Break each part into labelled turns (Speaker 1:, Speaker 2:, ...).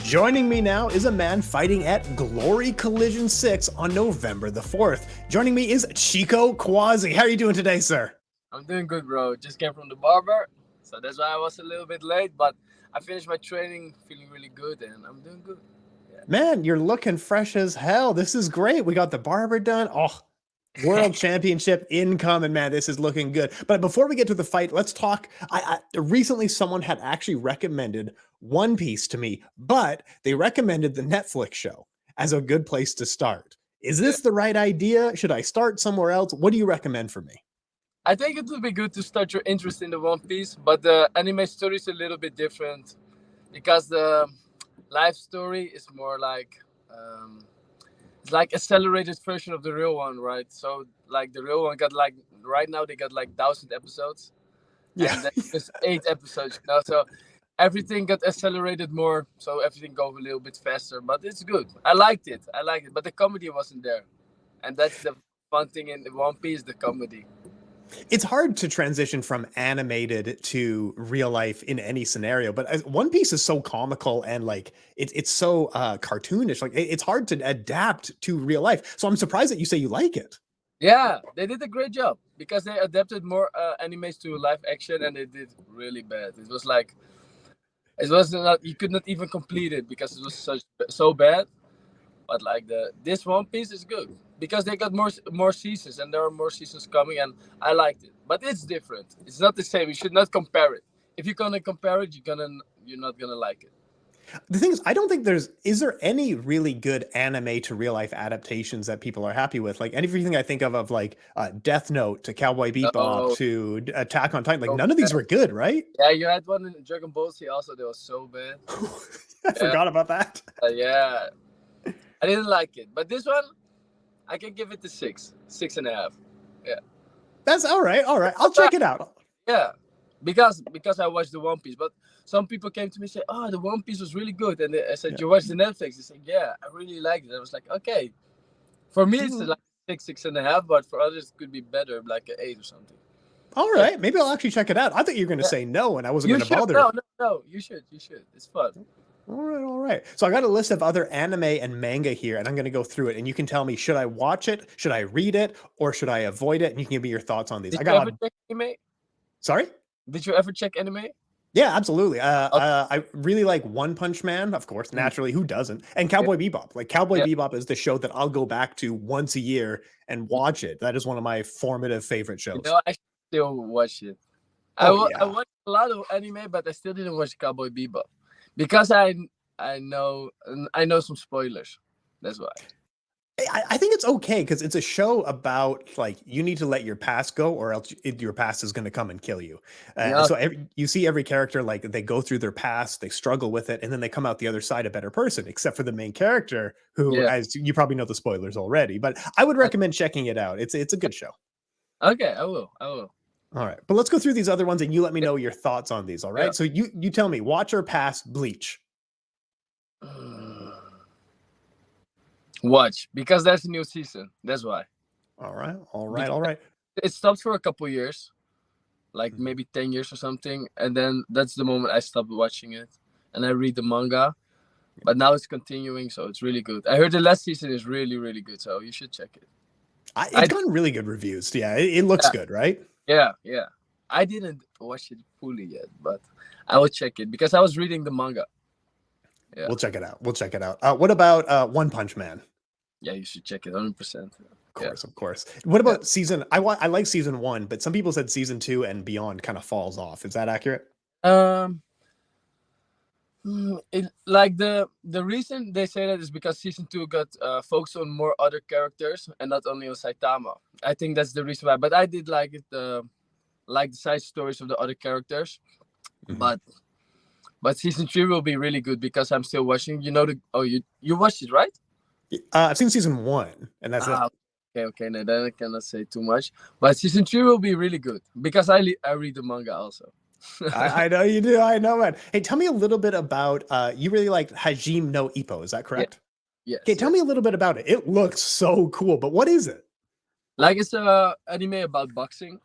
Speaker 1: Joining me now is a man fighting at Glory Collision 6 on November the 4th. Joining me is Chico Kwasi. How are you doing today, sir?
Speaker 2: I'm doing good, bro. Just came from the barber, so that's why I was a little bit late, but I finished my training feeling really good, and I'm doing good. Yeah.
Speaker 1: Man, you're looking fresh as hell. This is great. We got the barber done. Oh, World Championship incoming, man. This is looking good. But before we get to the fight, let's talk. Recently, someone had actually recommended One Piece to me, but they recommended the Netflix show as a good place to start. Is this the right idea? Should I start somewhere else? What do you recommend for me?
Speaker 2: I think it would be good to start your interest in the One Piece, but the anime story is a little bit different because the life story is more like it's like accelerated version of the real one, right? So like the real one got like right now they got like 1,000 episodes, and then just 8 episodes, So everything got accelerated more, so everything go a little bit faster. But it's good. I liked it, but the comedy wasn't there, and that's the fun thing in the One Piece, the comedy.
Speaker 1: It's hard to transition from animated to real life in any scenario, but One Piece is so comical and like it's so cartoonish. Like it's hard to adapt to real life. So I'm surprised that you say you like it.
Speaker 2: Yeah, they did a great job because they adapted more animes to live action, and they did really bad. It was like it was not, you could not even complete it because it was so bad. But like this One Piece is good because they got more seasons, and there are more seasons coming, and I liked it. But it's different. It's not the same. You should not compare it. If you're gonna compare it, you're not gonna like it.
Speaker 1: The thing is, I don't think is there any really good anime to real life adaptations that people are happy with? Like anything I think of like Death Note to Cowboy Bebop to Attack on Titan, like none of these were good, right?
Speaker 2: Yeah, you had one in Dragon Ball Z also. They was so bad.
Speaker 1: I forgot about that.
Speaker 2: Yeah. I didn't like it, but this one, I can give it a 6.5. Yeah,
Speaker 1: that's all right. All right, I'll check it out.
Speaker 2: Yeah, because I watched the One Piece, but some people came to me and said, "Oh, the One Piece was really good," and I said, "You watched the Netflix?" They said, "Yeah, I really liked it." I was like, "Okay." For me, it's like 6.5, but for others, it could be better, like an 8 or something.
Speaker 1: All right, maybe I'll actually check it out. I thought you were going to say no, and I wasn't going to bother.
Speaker 2: No, you should. It's fun.
Speaker 1: All right. So I got a list of other anime and manga here, and I'm going to go through it, and you can tell me, should I watch it, should I read it, or should I avoid it? And you can give me your thoughts on these.
Speaker 2: Did you ever check anime?
Speaker 1: Sorry?
Speaker 2: Did you ever check anime?
Speaker 1: Yeah, absolutely. I really like One Punch Man, of course, naturally. Who doesn't? And Cowboy Bebop. Like Cowboy Bebop is the show that I'll go back to once a year and watch it. That is one of my formative favorite shows.
Speaker 2: I still watch it. I watched a lot of anime, but I still didn't watch Cowboy Bebop because I know some spoilers. That's why.
Speaker 1: I think it's okay because it's a show about like you need to let your past go, or else your past is going to come and kill you. So you see every character like they go through their past, they struggle with it, and then they come out the other side a better person. Except for the main character, who, as you probably know, the spoilers already. But I would recommend checking it out. It's a good show.
Speaker 2: Okay, I will.
Speaker 1: All right, but let's go through these other ones, and you let me know your thoughts on these. All right. So you tell me, watch or pass Bleach.
Speaker 2: Watch, because there's a new season. That's why.
Speaker 1: All right.
Speaker 2: It stopped for a couple years, like maybe 10 years or something, and then that's the moment I stopped watching it, and I read the manga. But now it's continuing, so it's really good. I heard the last season is really, really good, so you should check it.
Speaker 1: It's gotten really good reviews. Yeah, it looks good, right?
Speaker 2: Yeah. I didn't watch it fully yet, but I will check it because I was reading the manga. Yeah.
Speaker 1: We'll check it out. What about One Punch Man?
Speaker 2: Yeah, you should check it 100%.
Speaker 1: Of course. What about season? I like season 1, but some people said season 2 and beyond kind of falls off. Is that accurate?
Speaker 2: Like the reason they say that is because season 2 got focused on more other characters and not only on Saitama. I think that's the reason why. But I did like it, like the side stories of the other characters. But season 3 will be really good because I'm still watching. You know you watched it, right?
Speaker 1: I've seen season 1, and that's it.
Speaker 2: Okay. No, then I cannot say too much. But season 3 will be really good because I read the manga also.
Speaker 1: I know you do. I know, man. Hey, tell me a little bit about. You really like Hajime no Ippo, is that correct?
Speaker 2: Yes.
Speaker 1: Okay, tell me a little bit about it. It looks so cool, but what is it?
Speaker 2: Like it's a anime about boxing.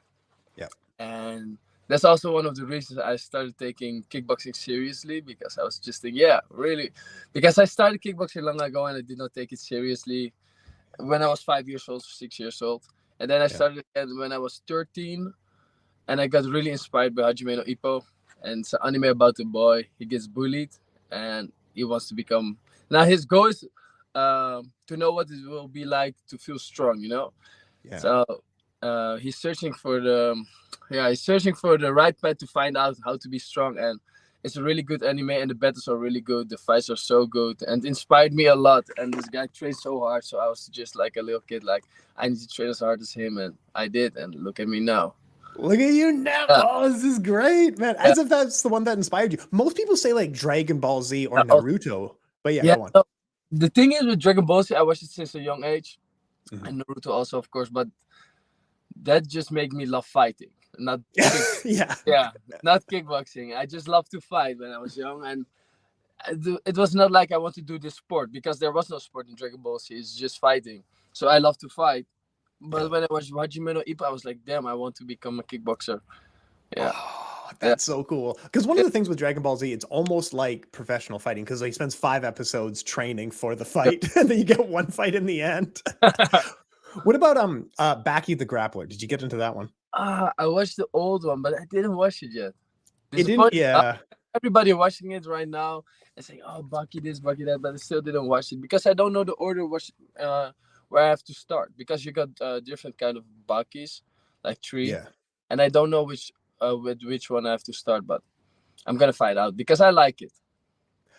Speaker 1: Yeah.
Speaker 2: And that's also one of the reasons I started taking kickboxing seriously, because I was just thinking, yeah, really, because I started kickboxing long ago and I did not take it seriously when I was 5 years old, 6 years old, and then I
Speaker 1: Yeah.
Speaker 2: started again when I was 13, and I got really inspired by Hajime no Ippo, and it's an anime about a boy. He gets bullied, and he wants to become. Now his goal is to know what it will be like to feel strong.
Speaker 1: Yeah.
Speaker 2: So he's searching for the right path to find out how to be strong, and it's a really good anime, and the battles are really good. The fights are so good, and inspired me a lot. And this guy trains so hard, so I was just like a little kid, like I need to train as hard as him, and I did. And look at me now.
Speaker 1: Look at you now.
Speaker 2: Yeah.
Speaker 1: Oh, this is great, man. As if that's the one that inspired you. Most people say like Dragon Ball Z or
Speaker 2: Oh,
Speaker 1: Naruto. But yeah,
Speaker 2: yeah.
Speaker 1: go on.
Speaker 2: So the thing is with Dragon Ball Z, I watched it since a young age,
Speaker 1: Mhm.
Speaker 2: and Naruto also, of course. But that just made me love fighting, not
Speaker 1: Yeah.
Speaker 2: not kickboxing. I just loved to fight when I was young, and it was not like I want to do this sport, because there was no sport in Dragon Ball Z. It's just fighting. So I love to fight. But
Speaker 1: Yeah.
Speaker 2: when I watched Hajime no Ippo, I was like, damn, I want to become a kickboxer. Yeah.
Speaker 1: Oh, that's so cool. Because one of the things with Dragon Ball Z, it's almost like professional fighting because he spends 5 episodes training for the fight, and then you get one fight in the end. What about Baki the Grappler? Did you get into that one?
Speaker 2: I watched the old one, but I didn't watch it yet.
Speaker 1: It didn't. Yeah.
Speaker 2: Everybody watching it right now and saying, "Oh, Baki this, Baki that," but I still didn't watch it because I don't know the order where I have to start, because you got different kind of Bakis, like 3,
Speaker 1: Yeah.
Speaker 2: and I don't know with which one I have to start, but I'm gonna find out because I like it.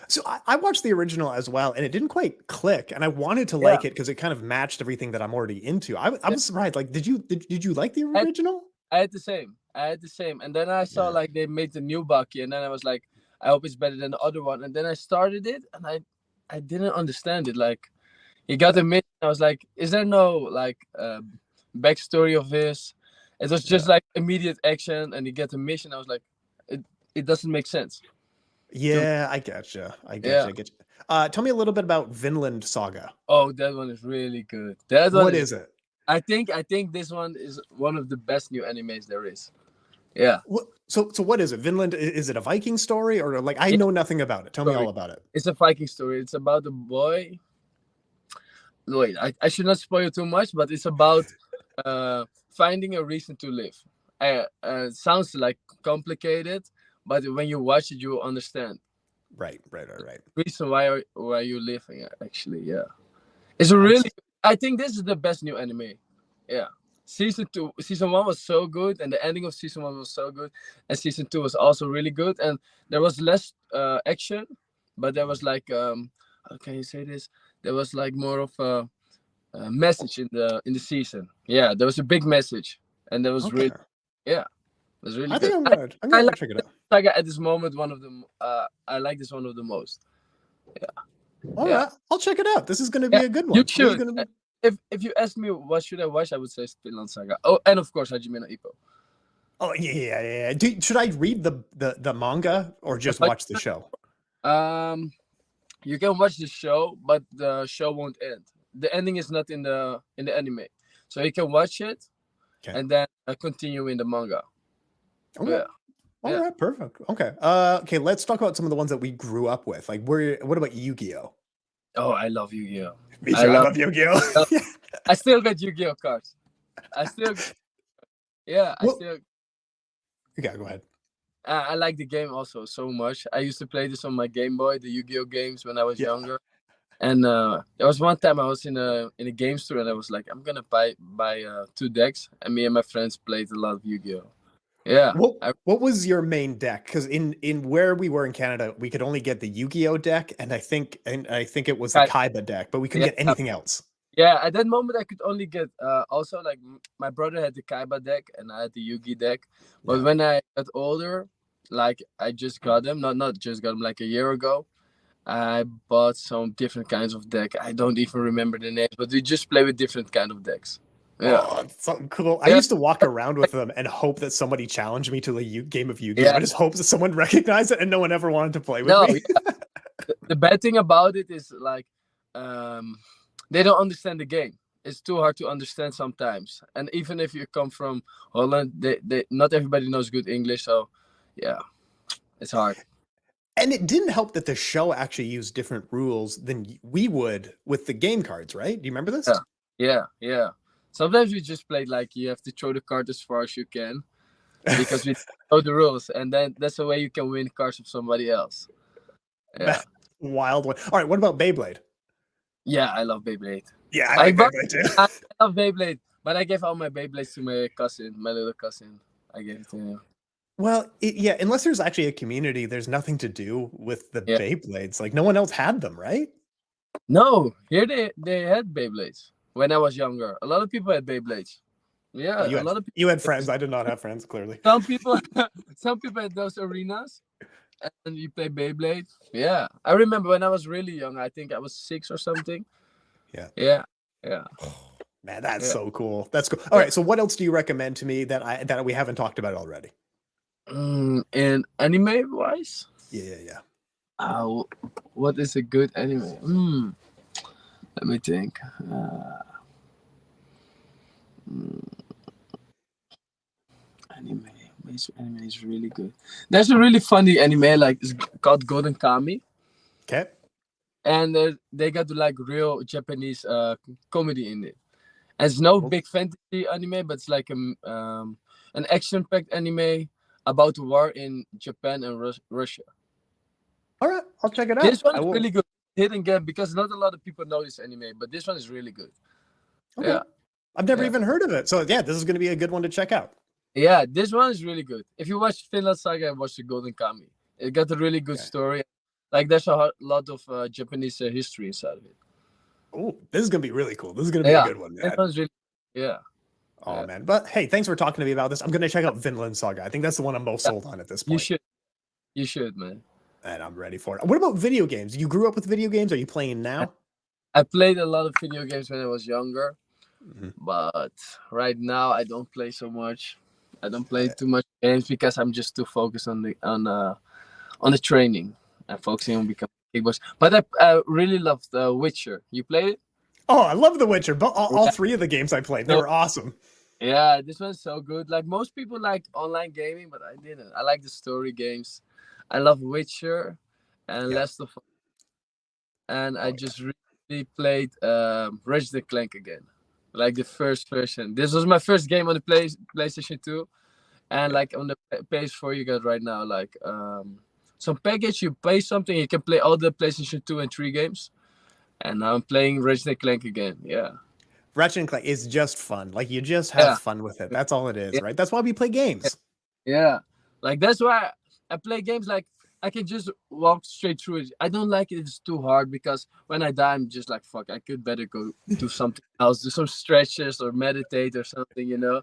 Speaker 1: So I watched the original as well, and it didn't quite click. And I wanted to like it because it kind of matched everything that I'm already into. I was surprised. Like, did you like the original?
Speaker 2: I had the same, and then I saw like they made the new Baki, and then I was like, I hope it's better than the other one. And then I started it, and I didn't understand it. Like, he got a mission. I was like, is there no like backstory of this? It was just like immediate action, and you get a mission. I was like, it doesn't make sense.
Speaker 1: Yeah, I get you. I get you. Tell me a little bit about Vinland Saga.
Speaker 2: Oh, that one is really good.
Speaker 1: What is it?
Speaker 2: I think this one is one of the best new animes there is. Yeah.
Speaker 1: So what is it? Vinland, is it a Viking story, or like I know nothing about it? Tell me all about it.
Speaker 2: It's a Viking story. It's about a boy. Wait, I should not spoil too much, but it's about finding a reason to live. It sounds like complicated, but when you watch it, you will understand.
Speaker 1: Right.
Speaker 2: Reason why you're living, actually, yeah. It's a really. I think this is the best new anime. Yeah. Season 1 was so good, and the ending of season 1 was so good, and season 2 was also really good, and there was less action, but there was like how can you say this? There was like more of a message in the season. Yeah, there was a big message, and there was really it was really good.
Speaker 1: I'm gonna check it out.
Speaker 2: Saga at this moment, one of them. I like this one of the most. Yeah.
Speaker 1: All right, I'll check it out. This is going to be a good one.
Speaker 2: You should. If you ask me what should I watch, I would say Vinland Saga. Oh, and of course Hajime no Ippo.
Speaker 1: Oh yeah. Should I read the manga or just watch the show?
Speaker 2: You can watch the show, but the show won't end. The ending is not in the anime, so you can watch it and then continue in the manga.
Speaker 1: Okay. Yeah. All right, perfect. Okay. Okay, let's talk about some of the ones that we grew up with. Like, what about Yu-Gi-Oh?
Speaker 2: Oh, I love Yu-Gi-Oh.
Speaker 1: Me too. I love Yu-Gi-Oh.
Speaker 2: I still got Yu-Gi-Oh cards. Yeah.
Speaker 1: Yeah, go ahead.
Speaker 2: I like the game also so much. I used to play this on my Game Boy, the Yu-Gi-Oh games, when I was younger. And there was one time I was in a game store, and I was like, I'm gonna buy 2 decks, and me and my friends played a lot of Yu-Gi-Oh. Yeah.
Speaker 1: What was your main deck? Because in where we were in Canada, we could only get the Yu-Gi-Oh deck, and I think it was the Kaiba deck, but we couldn't get anything else.
Speaker 2: Yeah, at that moment I could only get also like my brother had the Kaiba deck and I had the Yu-Gi deck. But when I got older, like I just got them, not just got them, like a year ago. I bought some different kinds of deck. I don't even remember the names, but we just play with different kind of decks. Yeah,
Speaker 1: oh, it's so cool. I used to walk around with them and hope that somebody challenged me to a game of Yu-Gi-Oh. I just hope that someone recognized it, and no one ever wanted to play with me.
Speaker 2: The bad thing about it is like they don't understand the game. it's too hard to understand sometimes. And even if you come from Holland, they not everybody knows good English, so yeah, it's hard.
Speaker 1: And it didn't help that the show actually used different rules than we would with the game cards, right? Do you remember this?
Speaker 2: Yeah. Sometimes we just played like you have to throw the card as far as you can because we know the rules, and then that's the way you can win cards of somebody else. Yeah,
Speaker 1: That wild one. All right, what about Beyblade?
Speaker 2: yeah, I love Beyblade.
Speaker 1: Yeah, I like Beyblade too.
Speaker 2: I love Beyblade, but I gave all my Beyblades to my cousin, my little cousin. I gave it to him.
Speaker 1: Well, yeah, unless there's actually a community, there's nothing to do with the
Speaker 2: Yeah.
Speaker 1: Beyblades. Like no one else had them, right?
Speaker 2: No, here they had Beyblades when I was younger. A lot of people had Beyblades. Yeah,
Speaker 1: you
Speaker 2: a
Speaker 1: had,
Speaker 2: lot of people.
Speaker 1: you had friends. I did not have friends, clearly.
Speaker 2: Some people, some people had those arenas, and you play Beyblade. Yeah, I remember when I was really young. I think I was 6 or something. Yeah.
Speaker 1: Man, that's
Speaker 2: Yeah.
Speaker 1: so cool. That's cool. All right, so what else do you recommend to me that we haven't talked about already?
Speaker 2: And anime wise,
Speaker 1: Yeah.
Speaker 2: what is a good anime? Let me think. Anime. Which anime is really good? There's a really funny anime like it's called Golden Kami,
Speaker 1: Okay.
Speaker 2: and they got like real Japanese comedy in it. And it's no
Speaker 1: Cool.
Speaker 2: big fantasy anime, but it's like an action-packed anime about the war in Japan and Russia.
Speaker 1: All right, I'll check it out.
Speaker 2: This one
Speaker 1: I
Speaker 2: is
Speaker 1: will.
Speaker 2: really good. Hidden gem because not a lot of people know this anime, but this one is really good.
Speaker 1: Okay.
Speaker 2: Yeah.
Speaker 1: I've never
Speaker 2: Yeah.
Speaker 1: even heard of it. So yeah, this is going to be a good one to check out.
Speaker 2: Yeah, this one is really good. If you watch Vinland Saga and watch the Golden Kami, it got a really good
Speaker 1: Okay.
Speaker 2: story. Like there's a lot of Japanese history inside of it.
Speaker 1: Oh, this is going to be really cool. This is going to be
Speaker 2: Yeah,
Speaker 1: a good one,
Speaker 2: this
Speaker 1: man.
Speaker 2: one's really yeah.
Speaker 1: Oh man, but hey, thanks for talking to me about this. I'm going to check out Vinland Saga. I think that's the one I'm most sold on at this point.
Speaker 2: You should, man.
Speaker 1: And I'm ready for it. What about video games? You grew up with video games? Are you playing now?
Speaker 2: I played a lot of video games when I was younger,
Speaker 1: Mhm.
Speaker 2: but right now I don't play so much. I don't play too much games because I'm just too focused on the training and focusing on becoming a kickboxer. But I really love The Witcher. You played it?
Speaker 1: Oh, I love The Witcher. But all
Speaker 2: Yeah.
Speaker 1: 3 of the games I played, they were awesome.
Speaker 2: Yeah, this one's so good. Like most people like online gaming, but I didn't. I like the story games. I love Witcher and
Speaker 1: Yeah.
Speaker 2: Last of Us. And I
Speaker 1: yeah.
Speaker 2: just really played Ratchet & Clank again. Like the first version. This was my first game on the PlayStation 2. And like on the PS4 you got right now, like some package, you pay something, you can play all the PlayStation 2 and 3 games. And now I'm playing Ratchet & Clank again. Yeah.
Speaker 1: Ratchet & Clank is just fun. Like you just have fun with it. That's all it is, right? That's why we play games.
Speaker 2: Yeah. Like that's why I play games like I can just walk straight through it. I don't like it, it's too hard because when I die I'm just like fuck, I could better go do something else, do some stretches or meditate or something, you know.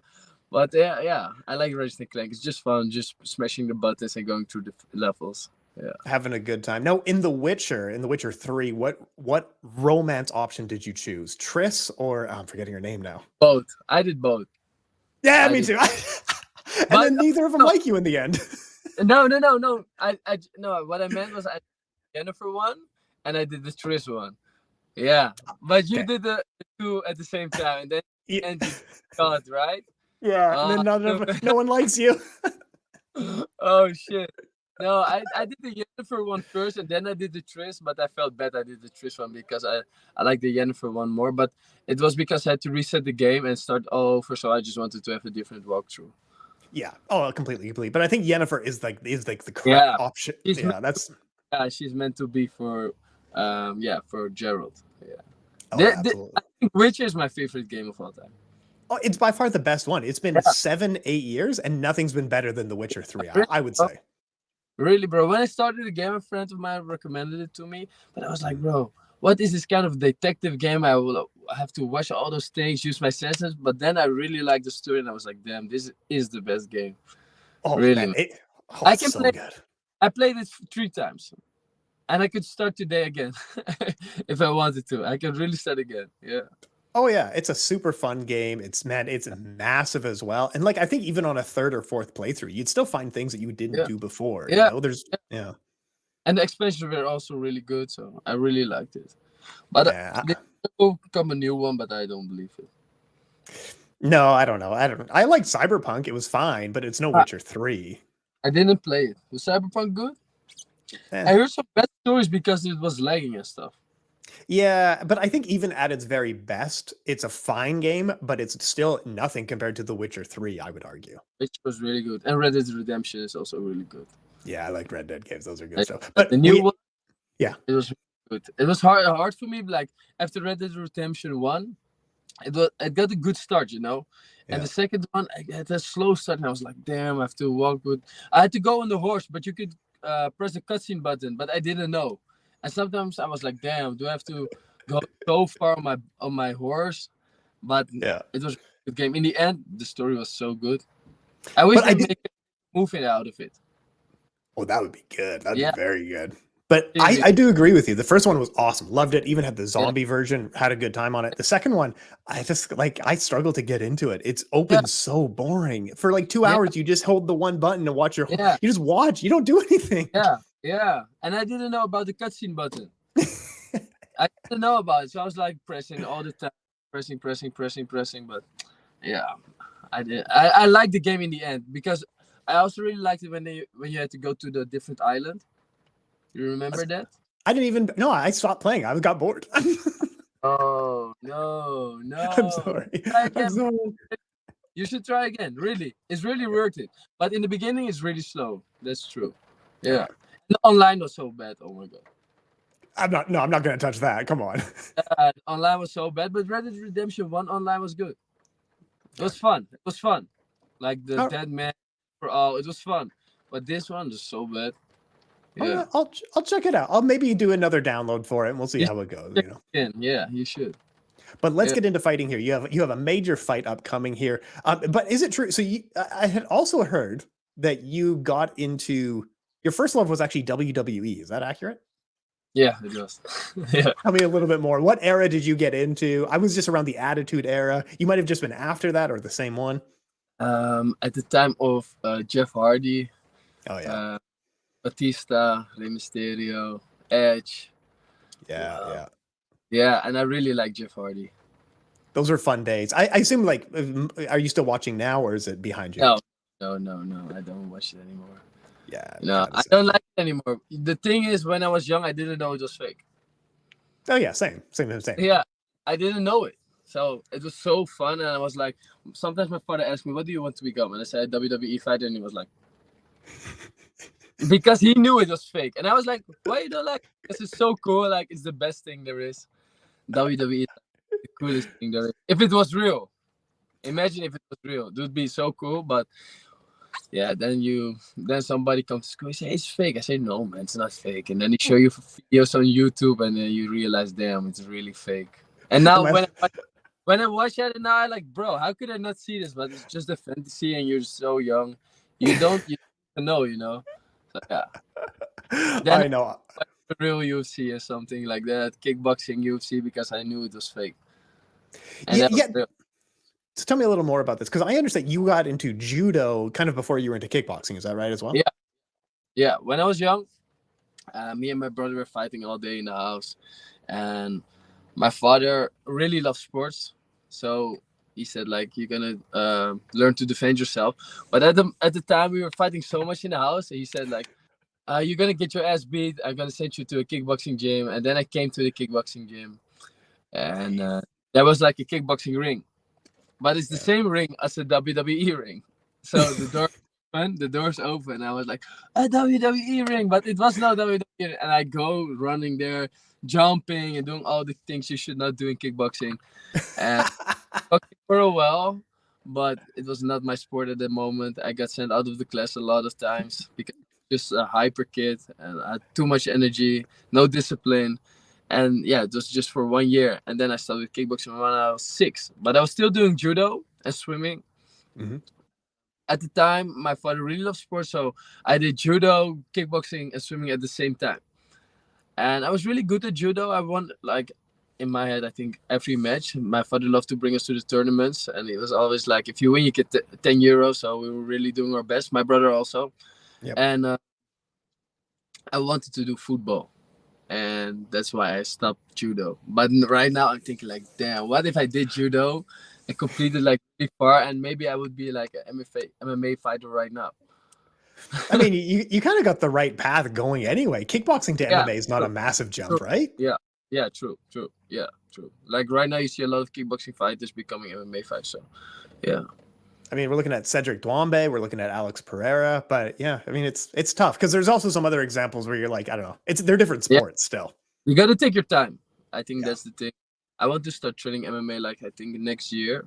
Speaker 2: But yeah, I like Ratchet & Clank. It's just fun, just smashing the buttons and going through the levels. Yeah.
Speaker 1: Having a good time. No, in The Witcher 3, what romance option did you choose? Triss or I'm forgetting her name now.
Speaker 2: Both. I did both.
Speaker 1: Yeah,
Speaker 2: I
Speaker 1: me
Speaker 2: did.
Speaker 1: too. And
Speaker 2: But
Speaker 1: then neither of them like you in the end.
Speaker 2: No. I no. What I meant was I did the Jennifer one and I did the Triss one. Yeah, but you did the 2 at the same time, and then
Speaker 1: Yeah.
Speaker 2: and you got right.
Speaker 1: Yeah, and then no one likes you.
Speaker 2: Oh shit! No, I did the Jennifer one first, and then I did the Triss. But I felt bad I did the Triss one because I like the Jennifer one more. But it was because I had to reset the game and start all over, so I just wanted to have a different walkthrough.
Speaker 1: Yeah. Oh, completely. But I think Yennefer is like the correct option.
Speaker 2: She's meant to be for for Gerald. Yeah.
Speaker 1: Oh, absolutely.
Speaker 2: I think Witcher is my favorite game of all time.
Speaker 1: Oh, it's by far the best one. It's been 7-8 years, and nothing's been better than The Witcher 3. I would say.
Speaker 2: Really, bro. When I started the game, a friend of mine recommended it to me, but I was like, bro, what is this kind of detective game? I will have to watch all those things, use my senses. But then I really liked the story, and I was like, damn, this is the best game.
Speaker 1: Oh,
Speaker 2: really,
Speaker 1: man.
Speaker 2: I can
Speaker 1: so
Speaker 2: play.
Speaker 1: Good.
Speaker 2: I played it 3 times, and I could start today again if I wanted to. I can really start again. Yeah.
Speaker 1: Oh yeah, it's a super fun game. It's massive as well. And like I think even on a 3rd or 4th playthrough, you'd still find things that you didn't do before.
Speaker 2: Yeah.
Speaker 1: You know? And
Speaker 2: the expansions were also really good, so I really liked it. But
Speaker 1: Yeah.
Speaker 2: there will come a new one, but I don't believe it.
Speaker 1: No, I don't know. I like Cyberpunk. It was fine, but it's no
Speaker 2: Ah,
Speaker 1: Witcher 3.
Speaker 2: I didn't play it. Was Cyberpunk good?
Speaker 1: Eh.
Speaker 2: I heard some bad stories because it was lagging and stuff.
Speaker 1: Yeah, but I think even at its very best, it's a fine game, but it's still nothing compared to The Witcher 3, I would argue.
Speaker 2: Which was really good. And Red Dead Redemption is also really good.
Speaker 1: Yeah, I like Red Dead games. Those are good
Speaker 2: Like,
Speaker 1: stuff.
Speaker 2: the
Speaker 1: But
Speaker 2: new one,
Speaker 1: yeah.
Speaker 2: it was really good. It was hard for me, like after Red Dead Redemption 1, it got a good start, you know. And
Speaker 1: Yeah.
Speaker 2: the second one, I had a slow start, and I was like, damn, I have to walk with. I had to go on the horse, but you could press the cutscene button, but I didn't know. And sometimes I was like, damn, do I have to go so far on my horse? But
Speaker 1: Yeah.
Speaker 2: it was a good game. In the end, the story was so good. I wish
Speaker 1: But I
Speaker 2: they
Speaker 1: did.
Speaker 2: make a movie out of it.
Speaker 1: Oh, that would be good. That'd
Speaker 2: Yeah.
Speaker 1: be very good. But
Speaker 2: Really.
Speaker 1: I do agree with you. The first one was awesome. Loved it. Even had the
Speaker 2: Yeah.
Speaker 1: zombie version. Had a good time on it. The second one, I struggle to get into it. It's open
Speaker 2: Yeah.
Speaker 1: so boring. For like 2
Speaker 2: Yeah.
Speaker 1: hours, you just hold the one button and watch
Speaker 2: Yeah.
Speaker 1: you just watch. You don't do anything.
Speaker 2: Yeah. And I didn't know about the cutscene button. I didn't know about it, so I was like pressing all the time, pressing. But yeah, I did. I liked the game in the end because I also really liked it when you had to go to the different island. You remember that?
Speaker 1: I didn't even. No, I stopped playing. I got bored.
Speaker 2: Oh no!
Speaker 1: I'm sorry.
Speaker 2: Try
Speaker 1: I'm
Speaker 2: again.
Speaker 1: sorry.
Speaker 2: You should try again. Really, it's really worth it. But in the beginning, it's really slow. That's true. Yeah. The online was so bad. Oh my god.
Speaker 1: I'm not going to touch that. Come on.
Speaker 2: Online was so bad, but Red Dead Redemption 1 online was good. It was fun. Like the dead man for all. It was fun. But this one is so bad. Yeah.
Speaker 1: I'll check it out. I'll maybe do another download for it and we'll see how it goes, you know.
Speaker 2: Yeah, you should.
Speaker 1: But let's get into fighting here. You have a major fight upcoming here. But is it true? So I had also heard that you got into your first love was actually WWE. Is that accurate?
Speaker 2: Yeah, it was. Yeah.
Speaker 1: Tell me a little bit more. What era did you get into? I was just around the Attitude Era. You might have just been after that or the same one.
Speaker 2: At the time of Jeff Hardy.
Speaker 1: Oh yeah.
Speaker 2: Batista, Rey Mysterio, Edge. Yeah, and I really like Jeff Hardy.
Speaker 1: Those are fun days. I assume, like, are you still watching now or is it behind you?
Speaker 2: No. I don't watch it anymore.
Speaker 1: Yeah.
Speaker 2: No, I don't like it anymore. The thing is, when I was young, I didn't know it was fake.
Speaker 1: Oh yeah, same.
Speaker 2: Yeah, I didn't know it. So it was so fun, and I was like, sometimes my father asked me, "What do you want to become?" And I said, "WWE fighter," and he was like, because he knew it was fake, and I was like, "Why you don't like it? Because it's so cool. Like it's the best thing there is. WWE is the coolest thing there is. If it was real, imagine if it was real. It would be so cool." But yeah, then somebody comes to school and say it's fake. I say no, man, it's not fake. And then they show you videos on YouTube, and then you realize, damn, it's really fake. And now when I watch it, now I like, bro, how could I not see this? But it's just a fantasy, and you're so young, you don't know, you know. So yeah. Then
Speaker 1: I know.
Speaker 2: The real UFC or something like that, kickboxing UFC, because I knew it was fake. And that was real.
Speaker 1: So tell me a little more about this, because I understand you got into judo kind of before you were into kickboxing. Is that right as well?
Speaker 2: Yeah. When I was young, me and my brother were fighting all day in the house, and my father really loves sports, so he said, like, you're gonna learn to defend yourself. But at the time, we were fighting so much in the house, and he said, like, you're gonna get your ass beat. I'm gonna send you to a kickboxing gym. And then I came to the kickboxing gym, and there was like a kickboxing ring. But it's the same ring as a WWE ring. So the door's open. I was like, a WWE ring, but it was not WWE. And I go running there, jumping and doing all the things you should not do in kickboxing. And for a while, but it was not my sport at the moment. I got sent out of the class a lot of times because just a hyper kid and I had too much energy, no discipline. And yeah, it was just for 1 year. And then I started kickboxing when I was 6. But I was still doing judo and swimming.
Speaker 1: Mm-hmm.
Speaker 2: At the time, my father really loved sports. So I did judo, kickboxing, and swimming at the same time. And I was really good at judo. I won, like, in my head, I think every match. My father loved to bring us to the tournaments. And it was always like, if you win, you get 10 euros. So we were really doing our best. My brother also. Yep. And I wanted to do football. and that's why I stopped judo. But right now I'm thinking like, damn, what if I did judo and completed like pretty far, and maybe I would be like an MMA fighter right now.
Speaker 1: I mean, you kind of got the right path going anyway. Kickboxing to
Speaker 2: Yeah,
Speaker 1: MMA is not
Speaker 2: true,
Speaker 1: a massive jump,
Speaker 2: true.
Speaker 1: right?
Speaker 2: Yeah, yeah, true, true. Yeah, true. Like right now, you see a lot of kickboxing fighters becoming MMA fighters. So, yeah,
Speaker 1: I mean, we're looking at Cedric Dwambe, we're looking at Alex Pereira, but yeah, I mean, it's tough because there's also some other examples where you're like, I don't know, they're different
Speaker 2: yeah.
Speaker 1: sports still.
Speaker 2: You got to take your time. I think
Speaker 1: Yeah.
Speaker 2: that's the thing. I want to start training MMA like I think next year,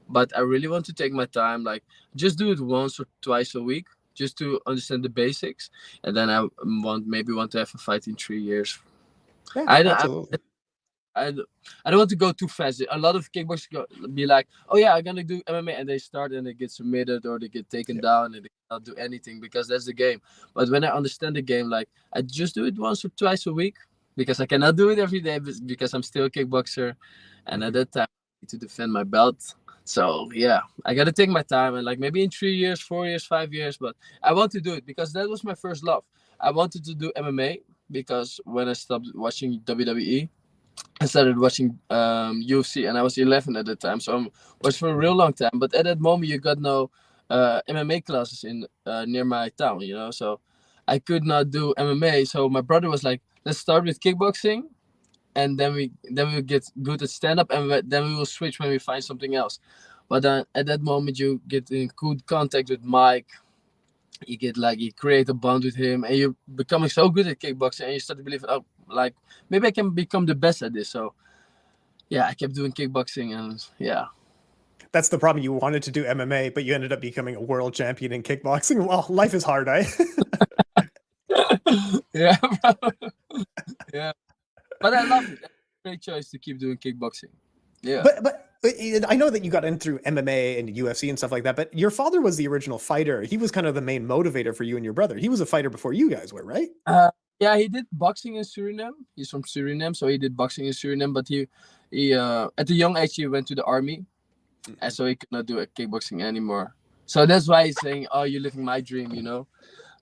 Speaker 2: but I really want to take my time. Like just do it once or twice a week, just to understand the basics, and then I maybe want to have a fight in 3 years.
Speaker 1: Yeah,
Speaker 2: I don't.
Speaker 1: absolutely.
Speaker 2: I don't want to go too fast. A lot of kickboxers be like, "Oh yeah, I'm gonna do MMA," and they start and they get submitted or they get taken
Speaker 1: Yeah.
Speaker 2: down and they cannot do anything because that's the game. But when I understand the game, like I just do it once or twice a week because I cannot do it every day because I'm still a kickboxer, and at that time I need to defend my belt. So yeah, I gotta take my time and like maybe in 3 years, 4 years, 5 years, but I want to do it because that was my first love. I wanted to do MMA because when I stopped watching WWE. I started watching UFC, and I was 11 at the time, so I was for a real long time. But at that moment, you got no MMA classes in near my town, you know, so I could not do MMA. So my brother was like, "Let's start with kickboxing, and then we get good at stand up, and then we will switch when we find something else." But at that moment, you get in good contact with Mike. You create a bond with him, and you're becoming so good at kickboxing, and you start to believe, oh, like maybe I can become the best at this. So yeah, I kept doing kickboxing, and yeah.
Speaker 1: That's the problem. You wanted to do MMA, but you ended up becoming a world champion in kickboxing. Well, life is hard, eh?
Speaker 2: Yeah, bro. Yeah, but I love it. Great choice to keep doing kickboxing. Yeah.
Speaker 1: But I know that you got in through MMA and UFC and stuff like that, but your father was the original fighter. He was kind of the main motivator for you and your brother. He was a fighter before you guys were, right?
Speaker 2: Yeah, he did boxing in Suriname. He's from Suriname, so he did boxing in Suriname. But he at a young age he went to the army, and so he could not do a kickboxing anymore. So that's why he's saying, "Oh, you're living my dream," you know.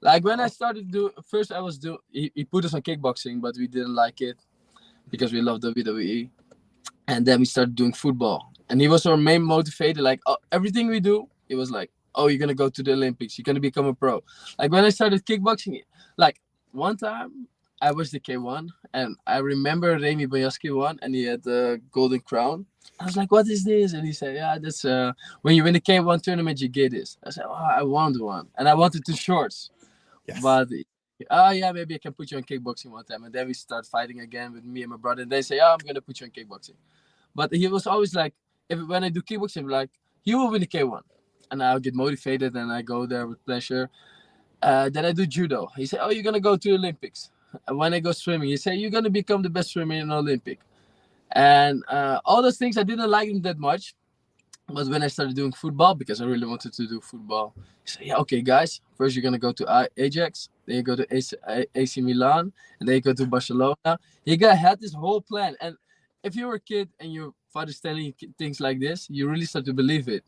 Speaker 2: Like when I started do first, I was do he put us on kickboxing, but we didn't like it because we love WWE, and then we started doing football, and he was our main motivator. Like everything we do, it was like, "Oh, you're gonna go to the Olympics. You're gonna become a pro." Like when I started kickboxing, like one time I was the K1, and I remember Remy Boyaski won, and he had the golden crown. I was like, "What is this?" And he said, "Yeah, that's when you win the K1 tournament, you get this." I said, "Oh, I want one," and I wanted two shorts.
Speaker 1: Yes.
Speaker 2: But yeah, maybe I can put you on kickboxing one time. And then we start fighting again with me and my brother. And they say, "Oh, I'm gonna put you on kickboxing." But he was always like, when I do kickboxing, like he will win the K1, and I'll get motivated and I go there with pleasure. Then I do judo. He said, "Oh, you're gonna go to the Olympics." And when I go swimming, he said, "You're gonna become the best swimmer in the Olympic." And all those things I didn't like him that much. But when I started doing football, because I really wanted to do football, he said, "Yeah, okay, guys. First, you're gonna go to Ajax, then you go to AC Milan, and then you go to Barcelona." Had this whole plan, and if you were a kid and your father's telling you things like this, you really start to believe it.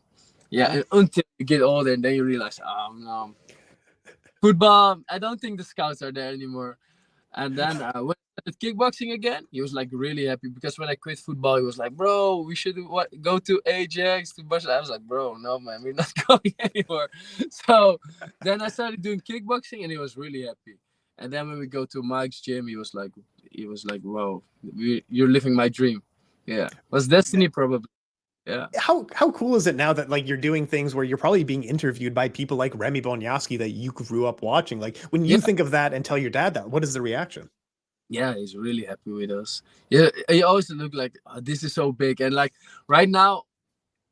Speaker 2: Yeah, and until you get older, and then you realize, oh no, football. I don't think the scouts are there anymore. And then when I started kickboxing again, he was like really happy because when I quit football, he was like, "Bro, we should go to Ajax to Barcelona." I was like, "Bro, no man, we're not going anymore." So then I started doing kickboxing, and he was really happy. And then when we go to Mike's gym, he was like, "Wow, you're living my dream." Yeah, it was destiny probably. Yeah.
Speaker 1: How cool is it now that like you're doing things where you're probably being interviewed by people like Remy Bonyaski that you grew up watching? Like when you
Speaker 2: Yeah.
Speaker 1: think of that and tell your dad that, what is the reaction?
Speaker 2: Yeah, he's really happy with us. Yeah, he always look like, "Oh, this is so big," and like right now,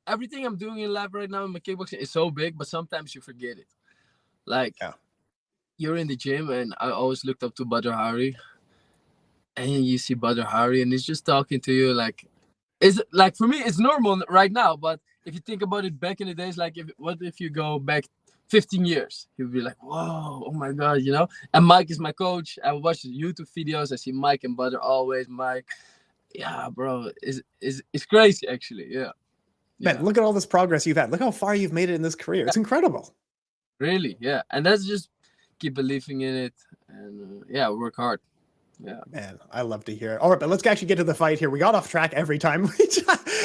Speaker 2: everything I'm doing in life right now in my kickboxing is so big, but sometimes you forget it. Like
Speaker 1: Yeah.
Speaker 2: you're in the gym, and I always looked up to Badr Hari, and you see Badr Hari, and he's just talking to you. Like, it's like for me, it's normal right now, but if you think about it back in the days, like what if you go back 15 years, you'll be like, "Whoa, oh my god," you know. And Mike is my coach. I watch YouTube videos. I see Mike and Badr always. Mike, yeah, bro, it's crazy actually. Yeah.
Speaker 1: Man,
Speaker 2: Yeah,
Speaker 1: look at all this progress you've had. Look how far you've made it in this career. It's incredible.
Speaker 2: really, yeah, and that's just keep believing in it and yeah, work hard. Yeah.
Speaker 1: Man, I love to hear it. All right, but let's actually get to the fight here. We got off track every time.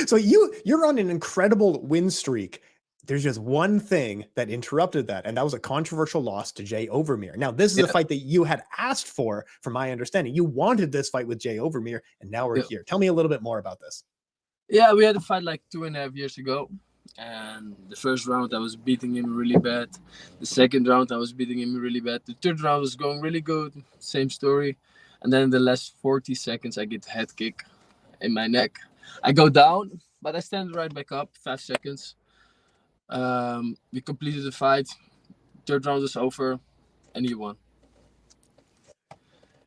Speaker 1: So you're on an incredible win streak. There's just one thing that interrupted that, and that was a controversial loss to Jay Overmeer. Now, this is a
Speaker 2: Yeah.
Speaker 1: fight that you had asked for, from my understanding. You wanted this fight with Jay Overmeer, and now we're
Speaker 2: Yeah.
Speaker 1: here. Tell me a little bit more about this.
Speaker 2: Yeah, we had a fight like 2.5 years ago. And the first round I was beating him really bad. The second round I was beating him really bad. The third round was going really good. Same story. And then in the last 40 seconds I get a head kick in my neck. I go down, but I stand right back up. 5 seconds. We completed the fight. Third round was over, and he won.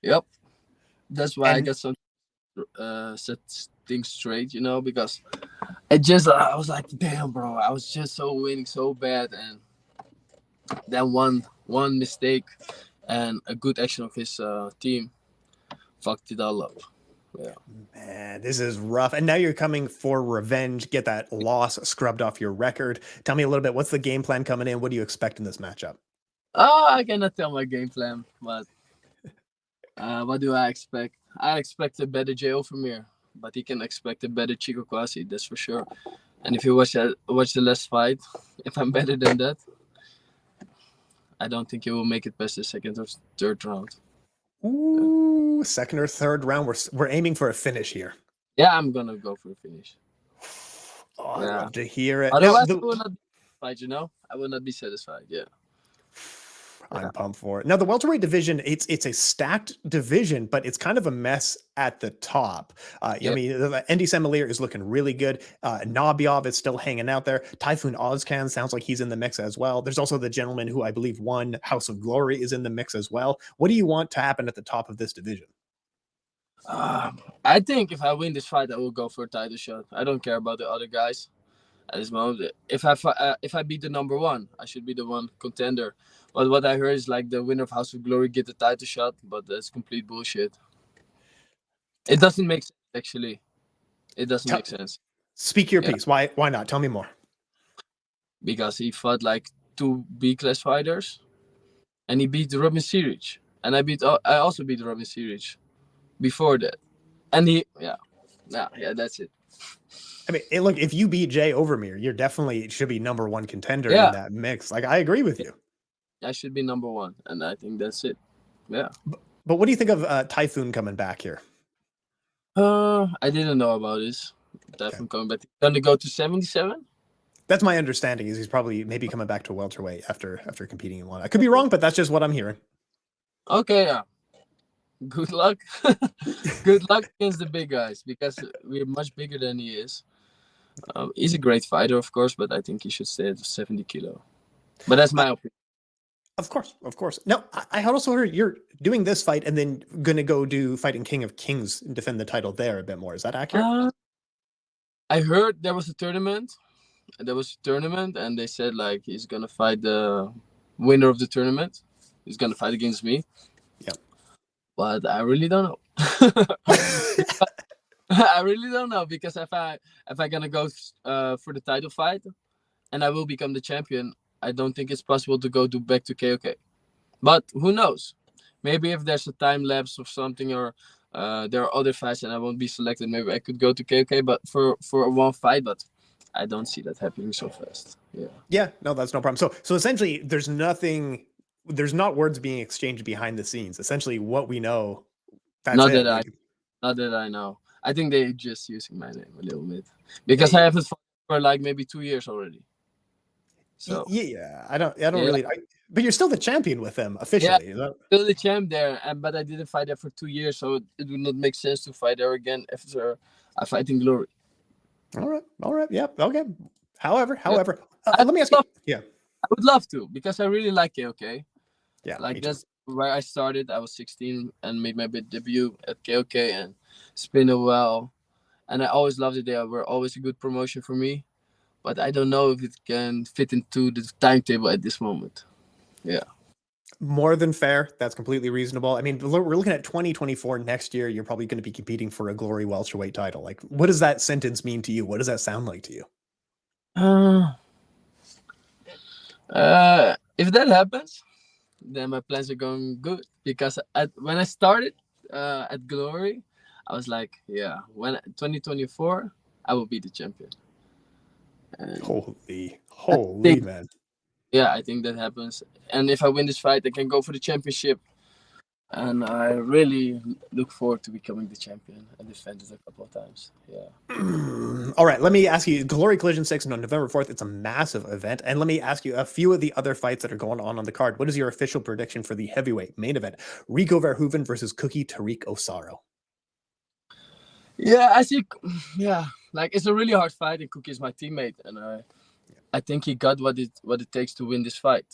Speaker 2: Yep. That's why I got some set things straight, because I was like, damn, bro, I was just so winning so bad, and then one mistake and a good action of his team fucked it all up. Yeah.
Speaker 1: Man, this is rough. And now you're coming for revenge, get that loss scrubbed off your record. Tell me a little bit, what's the game plan coming in? What do you expect in this matchup?
Speaker 2: I cannot tell my game plan, but what do I expect? I expect a better Jay Overmeer, but he can expect a better Chico Kwasi, that's for sure. And if you watch the last fight, if I'm better than that, I don't think he will make it past the second or third round.
Speaker 1: Ooh, second or third round. We're aiming for a finish here.
Speaker 2: Yeah, I'm gonna go for a finish.
Speaker 1: Oh, I love to hear it.
Speaker 2: Otherwise, I will not be satisfied, I will not be satisfied, yeah.
Speaker 1: I'm pumped for it. Now, the welterweight division, it's a stacked division, but it's kind of a mess at the top. I mean, Andy Semelier is looking really good. Nabiov is still hanging out there. Typhoon Ozcan sounds like he's in the mix as well. There's also the gentleman who I believe won House of Glory is in the mix as well. What do you want to happen at the top of this division?
Speaker 2: I think if I win this fight, I will go for a title shot. I don't care about the other guys at this moment. If I beat the number one, I should be the one contender. But what I heard is like the winner of House of Glory get the title shot, but that's complete bullshit. It doesn't make sense, actually. It doesn't make sense.
Speaker 1: Speak your piece. Why not? Tell me more.
Speaker 2: Because he fought like 2 B-class fighters, and he beat Robin Siric, and I also beat Robin Siric before that, and that's it.
Speaker 1: I mean, look, if you beat Jay Overmeer, you're definitely should be number one contender in that mix. Like, I agree with you.
Speaker 2: I should be number one, and I think that's it. Yeah.
Speaker 1: But what do you think of Typhoon coming back here?
Speaker 2: I didn't know about this. Typhoon coming back. Gonna go to 77?
Speaker 1: That's my understanding. Is he's probably maybe coming back to welterweight after competing in one. I could be wrong, but that's just what I'm hearing.
Speaker 2: Okay, yeah. Good luck. Good luck against the big guys, because we're much bigger than he is. He's a great fighter, of course, but I think he should stay at 70 kilo. But that's my opinion.
Speaker 1: Of course. Now, I also heard you're doing this fight and then going to go do fighting King of Kings and defend the title there a bit more. Is that accurate?
Speaker 2: I heard there was a tournament. And they said like he's going to fight the winner of the tournament. He's going to fight against me.
Speaker 1: Yep.
Speaker 2: But I really don't know. I really don't know, because if I gonna go for the title fight and I will become the champion, I don't think it's possible to go back to KOK. But who knows? Maybe if there's a time lapse or something, or there are other fights and I won't be selected, maybe I could go to KOK, but for one fight. But I don't see that happening so fast.
Speaker 1: Yeah, no, that's no problem. So essentially, there's not words being exchanged behind the scenes. Essentially, what we know, that's
Speaker 2: not
Speaker 1: it.
Speaker 2: that I know. I think they're just using my name a little bit, because I haven't fought for like maybe 2 years already. So
Speaker 1: yeah, I don't really. But you're still the champion with them officially.
Speaker 2: Yeah, still the champ there, but I didn't fight there for 2 years, so it would not make sense to fight there again after I fight in Glory.
Speaker 1: All right, yeah, okay. However, let me ask you. Yeah,
Speaker 2: I would love to, because I really like KOK.
Speaker 1: Yeah,
Speaker 2: like that's where I started. I was 16 and made my debut at KOK, and it's been a while. And I always loved it. They were always a good promotion for me. But I don't know if it can fit into the timetable at this moment. Yeah.
Speaker 1: More than fair. That's completely reasonable. I mean, we're looking at 2024 next year. You're probably going to be competing for a Glory welterweight title. Like, what does that sentence mean to you? What does that sound like to you?
Speaker 2: If that happens, then my plans are going good. Because when I started at Glory, I was like, yeah, when 2024, I will be the champion. And
Speaker 1: Holy,
Speaker 2: I
Speaker 1: holy
Speaker 2: think,
Speaker 1: man.
Speaker 2: yeah, I think that happens. And if I win this fight, I can go for the championship. And I really look forward to becoming the champion and defend it a couple of times. Yeah.
Speaker 1: All right, let me ask you, Glory Collision 6 on November 4th, it's a massive event. And let me ask you a few of the other fights that are going on the card. What is your official prediction for the heavyweight main event? Rico Verhoeven versus Cookie Tariq Osaro.
Speaker 2: Yeah, I see. Yeah, like it's a really hard fight, and Cookie is my teammate, and I think he got what it takes to win this fight.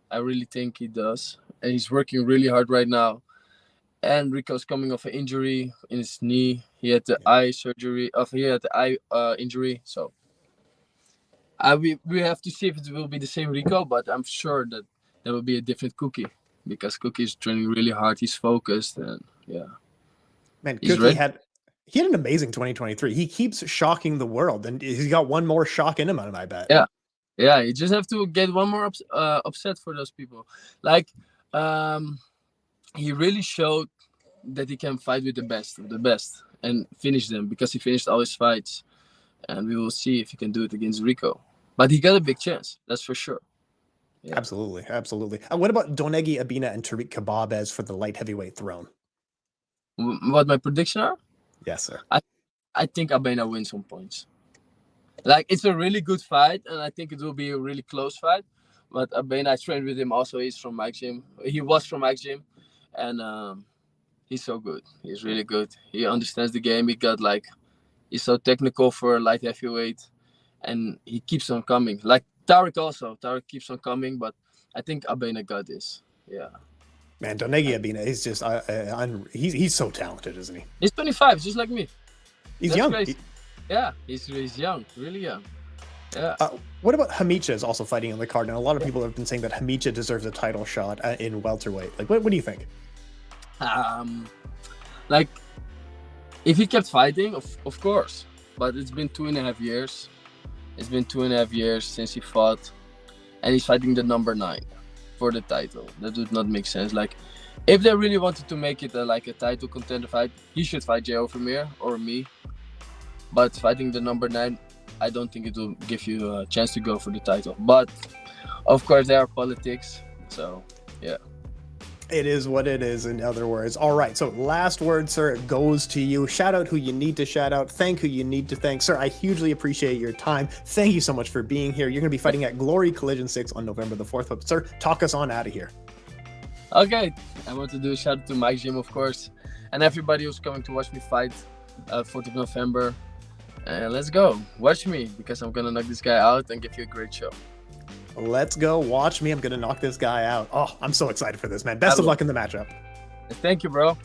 Speaker 2: I really think he does, and he's working really hard right now. And Rico's coming off an injury in his knee. He had the eye surgery. He had the eye injury. So we have to see if it will be the same Rico, but I'm sure that there will be a different Cookie because Cookie is training really hard. He's focused, and yeah.
Speaker 1: Man,
Speaker 2: He's
Speaker 1: Cookie
Speaker 2: ready.
Speaker 1: had an amazing 2023. He keeps shocking the world, and he's got one more shock in him, I bet.
Speaker 2: Yeah. Yeah, you just have to get one more upset for those people. Like, he really showed that he can fight with the best of the best and finish them because he finished all his fights. And we will see if he can do it against Rico. But he got a big chance, that's for sure.
Speaker 1: Yeah. Absolutely, absolutely. What about Donegi, Abena, and Tariq Khbabez for the light heavyweight throne?
Speaker 2: What my prediction are?
Speaker 1: Yes, sir.
Speaker 2: I think Abena wins some points. Like, it's a really good fight, and I think it will be a really close fight. But Abena, I trained with him also. He's from my gym. He was from my gym. And he's so good. He's really good. He understands the game. He's so technical for a light heavyweight. And he keeps on coming. Like Tarik also. Tarik keeps on coming, but I think Abena got this. Yeah.
Speaker 1: Man, Donegi Abena, he's just he's so talented, isn't he?
Speaker 2: He's 25, just like me.
Speaker 1: He's
Speaker 2: That's
Speaker 1: young.
Speaker 2: crazy. Yeah, he's young, really young. Yeah.
Speaker 1: What about Hamicha is also fighting on the card? And a lot of people have been saying that Hamicha deserves a title shot in welterweight. Like, what do you think?
Speaker 2: Like, if he kept fighting, of course. But it's been 2.5 years. It's been 2.5 years since he fought, and he's fighting the number 9 for the title. That would not make sense. Like, if they really wanted to make it a title contender fight, he should fight Jay Overmeer or me. But fighting the number 9, I don't think it will give you a chance to go for the title. But of course, there are politics. So yeah.
Speaker 1: It is what it is, in other words. All right, so last word, sir, goes to you. Shout out who you need to shout out. Thank who you need to thank. Sir, I hugely appreciate your time. Thank you so much for being here. You're going to be fighting at Glory Collision 6 on November the 4th. But, sir, talk us on out of here.
Speaker 2: Okay, I want to do a shout out to my gym, of course, and everybody who's coming to watch me fight 4th of November. Let's go. Watch me, because I'm going to knock this guy out and give you a great show.
Speaker 1: Let's go. Watch me. I'm going to knock this guy out. Oh, I'm so excited for this, man. Best of luck in the matchup.
Speaker 2: Thank you, bro.